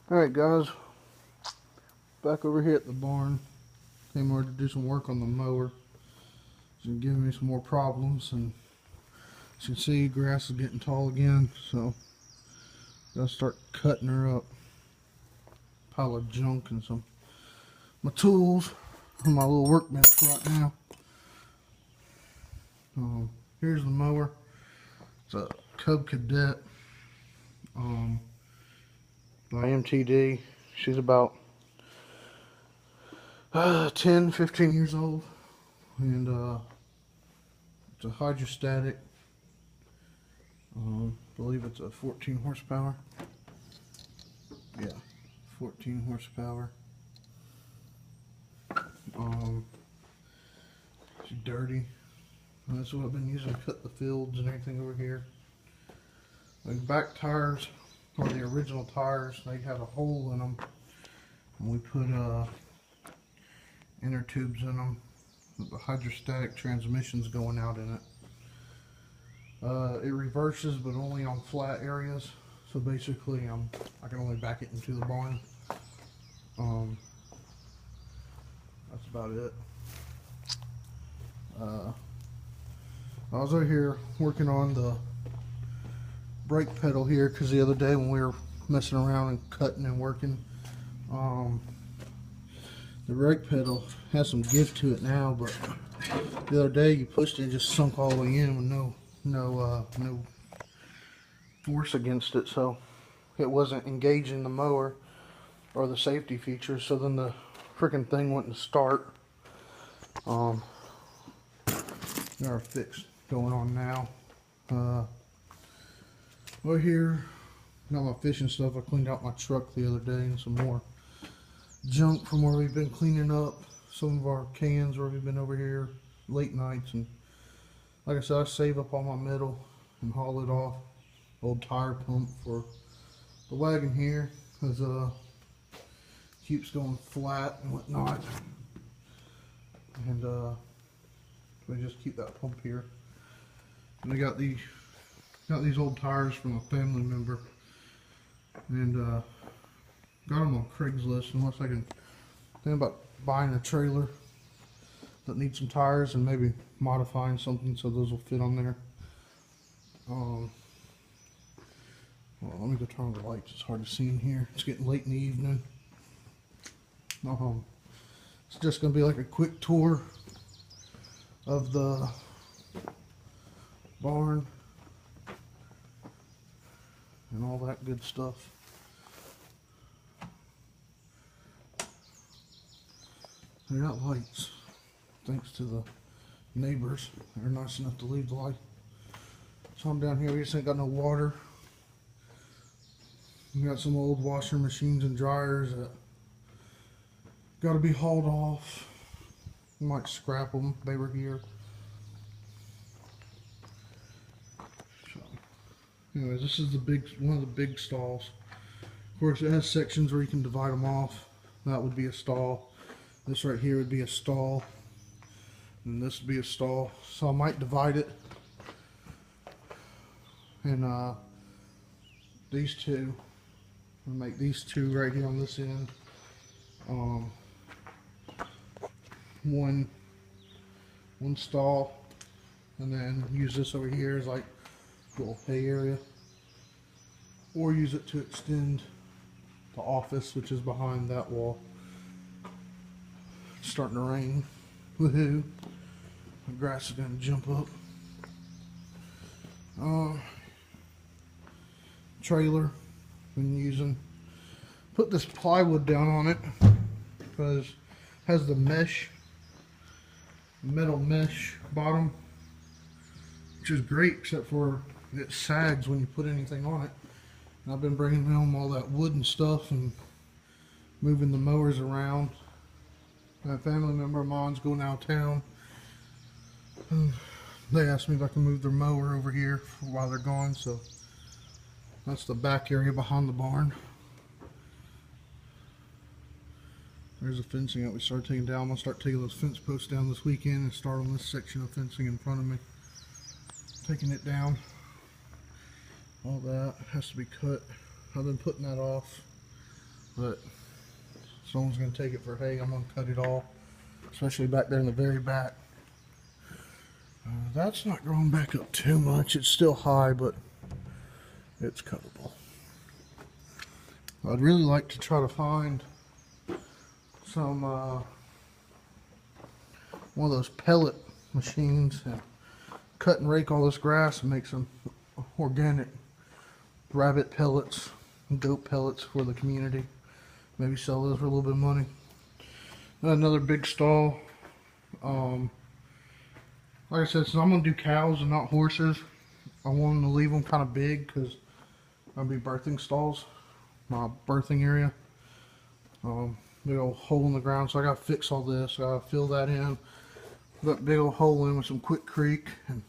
Alright guys, back over here at the barn. Came over to do some work on the mower. It's been giving me some more problems, and as you can see, grass is getting tall again, so gotta start cutting her up. Pile of junk and some my tools on my little workbench right now. Here's the mower. It's a Cub Cadet by MTD. She's about 10-15 years old, and it's a hydrostatic. I believe it's a 14 horsepower. Yeah, 14 horsepower. She's dirty. That's what I've been using to cut the fields and everything over here. The back tires, or the original tires, they had a hole in them, and we put inner tubes in them. The hydrostatic transmission's going out in it. It reverses, but only on flat areas. So basically, I can only back it into the barn. That's about it. I was over here working on the brake pedal here because the other day when we were messing around and cutting and working, the brake pedal has some give to it now, but the other day you pushed it and just sunk all the way in with no force against it, so it wasn't engaging the mower or the safety features, so then the freaking thing wouldn't start. Got our fix going on now. Over here, got my fishing stuff. I cleaned out my truck the other day and some more junk from where we've been cleaning up some of our cans where we've been over here late nights. And like I said, I save up all my metal and haul it off. Old tire pump for the wagon here, because keeps going flat and whatnot, and we just keep that pump here. And I got these old tires from a family member, and got them on Craigslist. Unless I can think about buying a trailer that needs some tires and maybe modifying something so those will fit on there. Well, let me go turn on the lights. It's hard to see in here. It's getting late in the evening. It's just going to be like a quick tour of the barn and all that good stuff. They got lights, thanks to the neighbors. They're nice enough to leave the light. So I'm down here. We just ain't got no water. We got some old washer machines and dryers that got to be hauled off. We might scrap them if they were here. So, anyways, this is one of the big stalls. Of course, it has sections where you can divide them off. That would be a stall. This right here would be a stall, and this would be a stall. So I might divide it, and these two. I'll make these two right here on this end. One stall, and then use this over here as like a little hay area, or use it to extend the office, which is behind that wall. It's starting to rain. Woohoo! The grass is gonna jump up. Trailer. Been using. Put this plywood down on it because it has the metal mesh bottom, which is great, except for it sags when you put anything on it. And I've been bringing home all that wood and stuff and moving the mowers around. A family member of mine's going out of town. They asked me if I can move their mower over here while they're gone, so that's the back area behind the barn. There's the fencing that we started taking down. I'm going to start taking those fence posts down this weekend and start on this section of fencing in front of me. Taking it down. All that has to be cut. I've been putting that off but someone's going to take it for hay. I'm going to cut it all, especially back there in the very back. That's not growing back up too much. It's still high, but it's cuttable. I'd really like to try to find some one of those pellet machines and cut and rake all this grass and make some organic rabbit pellets and goat pellets for the community. Maybe sell those for a little bit of money. Another big stall. Like I said, since I'm going to do cows and not horses, I wanted to leave them kind of big because I'll be birthing stalls, my birthing area. Big old hole in the ground, so I got to fix all this. I got to fill that in. Put a big old hole in with some Quick-Creek, and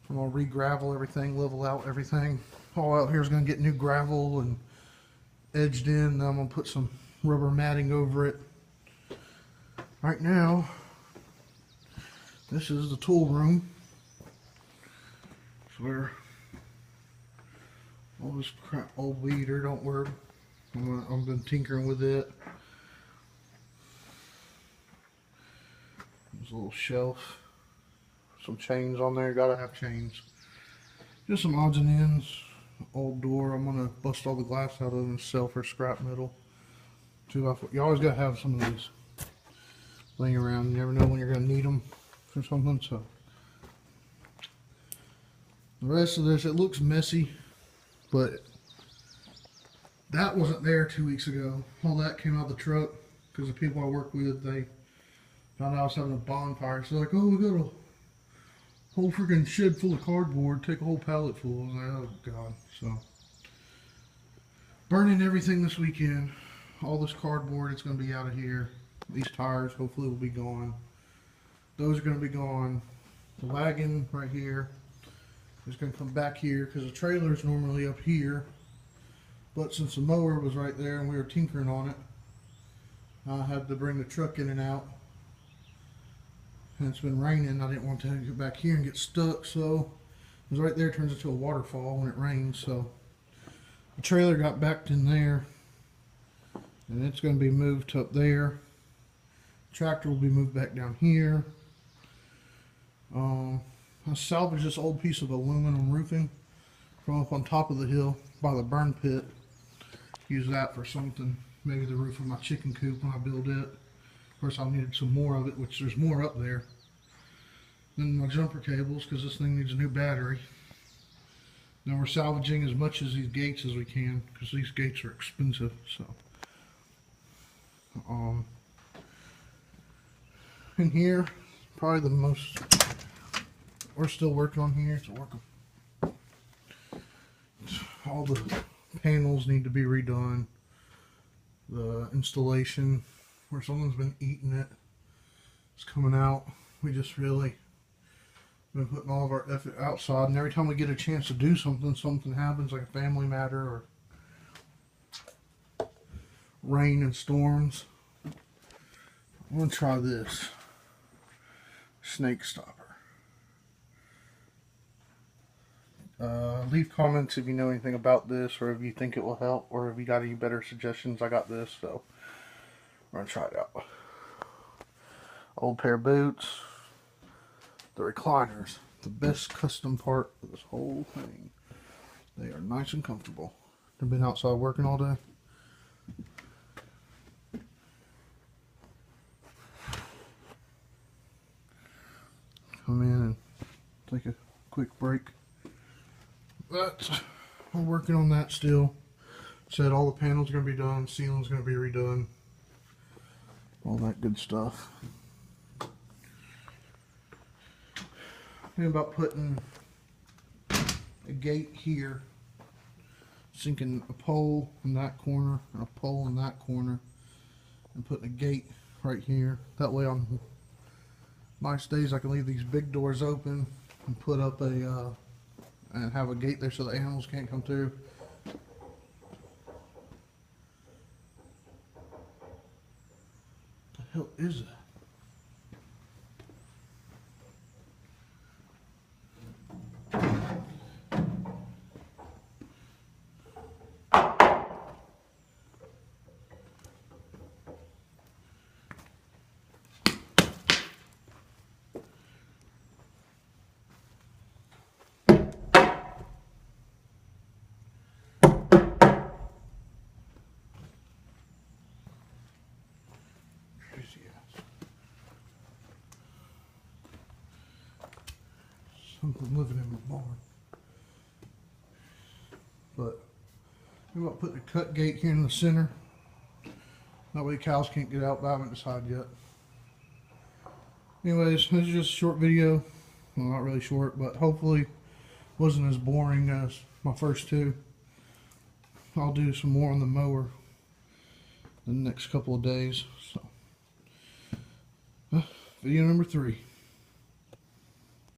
I'm going to re-gravel everything, level out everything. All out here is going to get new gravel and edged in. Then I'm going to put some rubber matting over it. Right now, this is the tool room. It's where all this crap, old weeder, don't worry. I've been tinkering with it. There's a little shelf. Some chains on there, gotta have chains. Just some odds and ends. Old door, I'm gonna bust all the glass out of it and sell for scrap metal. You always gotta have some of these laying around. You never know when you're gonna need them or something. So the rest of this, it looks messy, but that wasn't there 2 weeks ago. All that came out of the truck because the people I work with, they found out I was having a bonfire. So they're like, oh, we got a whole freaking shed full of cardboard, take a whole pallet full. I was like, oh god. So burning everything this weekend. All this cardboard, it's going to be out of here. These tires hopefully will be gone. Those are going to be gone. The wagon right here is going to come back here because the trailer is normally up here. But since the mower was right there and we were tinkering on it, I had to bring the truck in and out. And it's been raining. I didn't want to get back here and get stuck, so it was right there. It turns into a waterfall when it rains. So the trailer got backed in there, and it's going to be moved to up there. Tractor will be moved back down here. I salvaged this old piece of aluminum roofing from up on top of the hill by the burn pit. Use that for something, maybe the roof of my chicken coop when I build it. Of course, I'll need some more of it, which there's more up there. Then my jumper cables, because this thing needs a new battery. Then we're salvaging as much as these gates as we can, because these gates are expensive. So, in here, probably the most we're still working on here. All the panels need to be redone. The installation, where someone's been eating it, is coming out. We just really been putting all of our effort outside, and every time we get a chance to do something, something happens, like a family matter or rain and storms. I'm gonna try this snake stopper. Leave comments if you know anything about this, or if you think it will help, or if you got any better suggestions. I got this, so we're gonna try it out. Old pair of boots. The recliners, the best custom part of this whole thing. They are nice and comfortable. They've been outside working all day. Come in and take a quick break. But we're working on that still. Said all the panels are going to be done, ceiling's going to be redone, all that good stuff. Thinking about putting a gate here, sinking a pole in that corner and a pole in that corner, and putting a gate right here. That way on nice days I can leave these big doors open and put up a and have a gate there so the animals can't come through. What the hell is that? I'm living in my barn. But I'm about putting a cut gate here in the center. That way cows can't get out, but I haven't decided yet. Anyways, this is just a short video. Well, not really short, but hopefully wasn't as boring as my first two. I'll do some more on the mower in the next couple of days. So, video number 3.